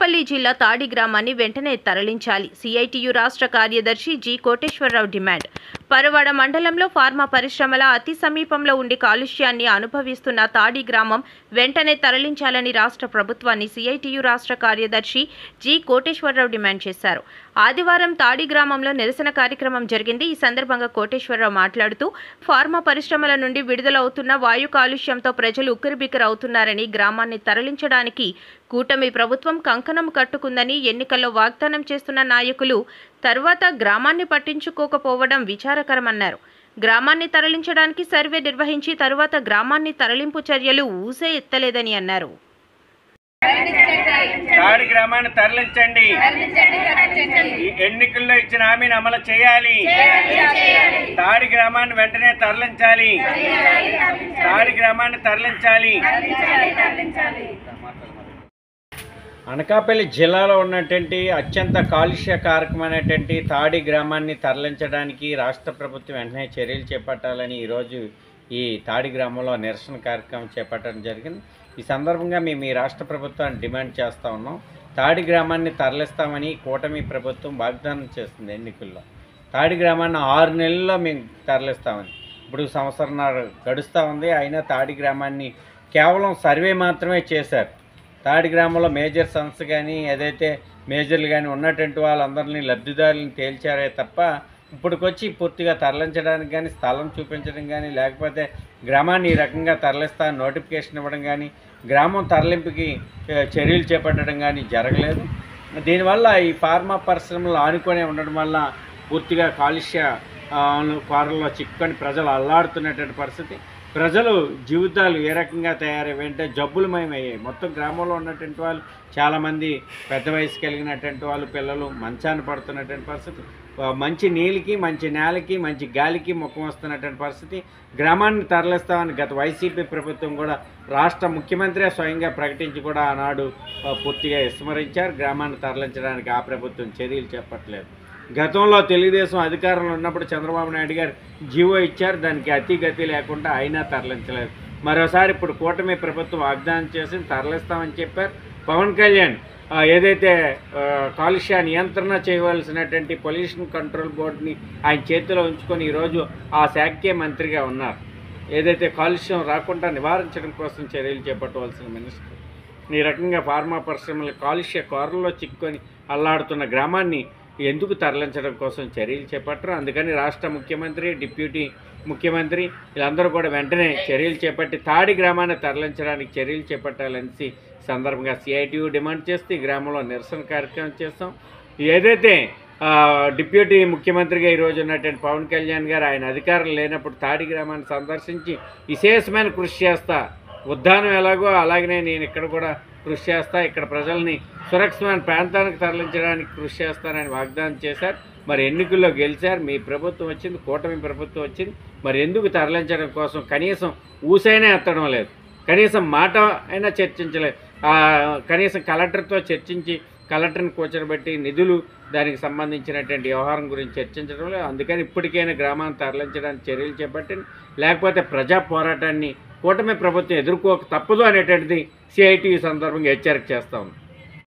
అనకాపల్లి జిల్లా తాడి గ్రామాన్ని వెంటనే తరలించాలి. సిఐటియు రాష్ట్ర కార్యదర్శి జి కోటేశ్వరరావు డిమాండ్. పరవాడ మండలంలో ఫార్మా పరిశ్రమల అతి సమీపంలో ఉండి కాలుష్యాన్ని అనుభవిస్తున్న తాడి గ్రామం వెంటనే తరలించాలని రాష్ట్ర ప్రభుత్వాన్ని సిఐటియు రాష్ట్ర కార్యదర్శి జి కోటేశ్వరరావు డిమాండ్ చేశారు. ఆదివారం తాడి గ్రామంలో నిరసన కార్యక్రమం జరిగింది. ఈ సందర్భంగా కోటేశ్వరరావు మాట్లాడుతూ ఫార్మా పరిశ్రమల నుండి విడుదలవుతున్న వాయు కాలుష్యంతో ప్రజలు ఉక్కిరిబిక్కిరవుతున్నారని, గ్రామాన్ని తరలించడానికి కూటమి ప్రభుత్వం కంకణం కట్టుకుందని, ఎన్నికల్లో వాగ్దానం చేస్తున్న నాయకులు తర్వాత గ్రామాన్ని పట్టించుకోకపోవడం విచారకరమన్నారు. గ్రామాన్ని తరలించడానికి సర్వే నిర్వహించి తరువాత గ్రామాన్ని తరలింపు చర్యలు ఊసే ఎత్తలేదని అన్నారు. తాడి గ్రామాన్ని తరలించండి. ఎన్నికల్లో ఇచ్చిన హామీని అమలు చేయాలి. తాడి గ్రామాన్ని వెంటనే తరలించాలి. తాడి గ్రామాన్ని తరలించాలి. అనకాపల్లి జిల్లాలో ఉన్నటువంటి అత్యంత కాలుష్యకారకమైనటువంటి తాడి గ్రామాన్ని తరలించడానికి రాష్ట్ర ప్రభుత్వం వెంటనే చర్యలు చేపట్టాలని ఈరోజు ఈ తాడి గ్రామంలో నిరసన కార్యక్రమం చేపట్టడం జరిగింది. ఈ సందర్భంగా మేము ఈ రాష్ట్ర ప్రభుత్వాన్ని డిమాండ్ చేస్తూ ఉన్నాం. తాడి గ్రామాన్ని తరలిస్తామని కూటమి ప్రభుత్వం వాగ్దానం చేస్తుంది ఎన్నికల్లో. తాడి గ్రామాన్ని 6 నెలల్లో మేము తరలిస్తామని, ఇప్పుడు సంవత్సరంన్నర గడుస్తూ ఉంది. అయినా తాడి గ్రామాన్ని కేవలం సర్వే మాత్రమే చేశారు. తాడి గ్రామంలో మేజర్ సన్స్ కానీ ఏదైతే మేజర్లు కానీ ఉన్నటువంటి వాళ్ళందరినీ లబ్ధిదారులను తేల్చారే తప్ప ఇప్పటికొచ్చి పూర్తిగా తరలించడానికి కానీ, స్థలం చూపించడం కానీ, లేకపోతే గ్రామాన్ని ఈ రకంగా తరలిస్తా నోటిఫికేషన్ ఇవ్వడం కానీ, గ్రామం తరలింపుకి చర్యలు చేపట్టడం కానీ జరగలేదు. దీనివల్ల ఈ ఫార్మా పరిశ్రమలు ఆనుకొని ఉండడం వల్ల పూర్తిగా కాలుష్య కారుల్లో చిక్కుకొని ప్రజలు అల్లాడుతున్నటువంటి పరిస్థితి. ప్రజలు జీవితాలు ఏ రకంగా తయారయ్యాయంటే జబ్బులమయమయ్యాయి. మొత్తం గ్రామంలో ఉన్నటువంటి వాళ్ళు చాలామంది పెద్ద వయసు కలిగినటువంటి వాళ్ళు, పిల్లలు మంచాన పడుతున్నటువంటి పరిస్థితి. మంచి నీళ్ళకి, మంచి నేలకి, మంచి గాలికి ముఖం వస్తున్నటువంటి పరిస్థితి. గ్రామాన్ని తరలిస్తామని గత వైసీపీ ప్రభుత్వం కూడా రాష్ట్ర ముఖ్యమంత్రి స్వయంగా ప్రకటించి కూడా ఆనాడు పూర్తిగా విస్మరించారు. గ్రామాన్ని తరలించడానికి ఆ ప్రభుత్వం చర్యలు చేపట్టలేదు. గతంలో తెలుగుదేశం అధికారంలో ఉన్నప్పుడు చంద్రబాబు నాయుడు గారు జీవో ఇచ్చారు, దానికి అతిగతి లేకుండా అయినా తరలించలేదు. మరోసారి ఇప్పుడు కూటమి ప్రభుత్వం వాగ్దానం చేసి తరలిస్తామని చెప్పారు. పవన్ కళ్యాణ్ ఏదైతే కాలుష్య నియంత్రణ చేయవలసినటువంటి పొల్యూషన్ కంట్రోల్ బోర్డుని ఆయన చేతిలో ఉంచుకొని ఈరోజు ఆ శాఖకే మంత్రిగా ఉన్నారు. ఏదైతే కాలుష్యం రాకుండా నివారించడం కోసం చర్యలు చేపట్టవలసిన మినిస్టర్ ఈ రకంగా ఫార్మా పరిశ్రమల కాలుష్య కారుల్లో చిక్కుకొని అల్లాడుతున్న గ్రామాన్ని ఎందుకు తరలించడం కోసం చర్యలు చేపట్టరు. అందుకని రాష్ట్ర ముఖ్యమంత్రి, డిప్యూటీ ముఖ్యమంత్రి వీళ్ళందరూ కూడా వెంటనే చర్యలు చేపట్టి తాడి గ్రామాన్ని తరలించడానికి చర్యలు చేపట్టాలని సందర్భంగా సిఐటియు డిమాండ్ చేస్తూ ఈ గ్రామంలో నిరసన కార్యక్రమం చేస్తాం. ఏదైతే డిప్యూటీ ముఖ్యమంత్రిగా ఈరోజు ఉన్నటువంటి పవన్ కళ్యాణ్ గారు ఆయన అధికారం లేనప్పుడు తాడి గ్రామాన్ని సందర్శించి విశేషమైన కృషి చేస్తా, ఉద్దానం ఎలాగో అలాగనే నేను ఇక్కడ కూడా కృషి చేస్తా, ఇక్కడ ప్రజల్ని సురక్షితమైన ప్రాంతానికి తరలించడానికి కృషి చేస్తానని వాగ్దానం చేశారు. మరి ఎన్నికల్లో గెలిచారు. మీ ప్రభుత్వం వచ్చింది, కూటమి ప్రభుత్వం వచ్చింది. మరి ఎందుకు తరలించడం కోసం కనీసం ఊసైనా ఎత్తడం లేదు, కనీసం మాట అయినా చర్చించలేదు. కనీసం కలెక్టర్తో చర్చించి కలెక్టర్ని కూర్చోబెట్టి నిధులు దానికి సంబంధించినటువంటి వ్యవహారం గురించి చర్చించడం లేదు. అందుకని ఇప్పటికైనా గ్రామాన్ని తరలించడానికి చర్యలు చేపట్టింది, లేకపోతే ప్రజా పోరాటాన్ని కూటమి ప్రభుత్వం ఎదుర్కోక తప్పదు అనేటువంటిది సిఐటియు సందర్భంగా హెచ్చరిక చేస్తా ఉంది.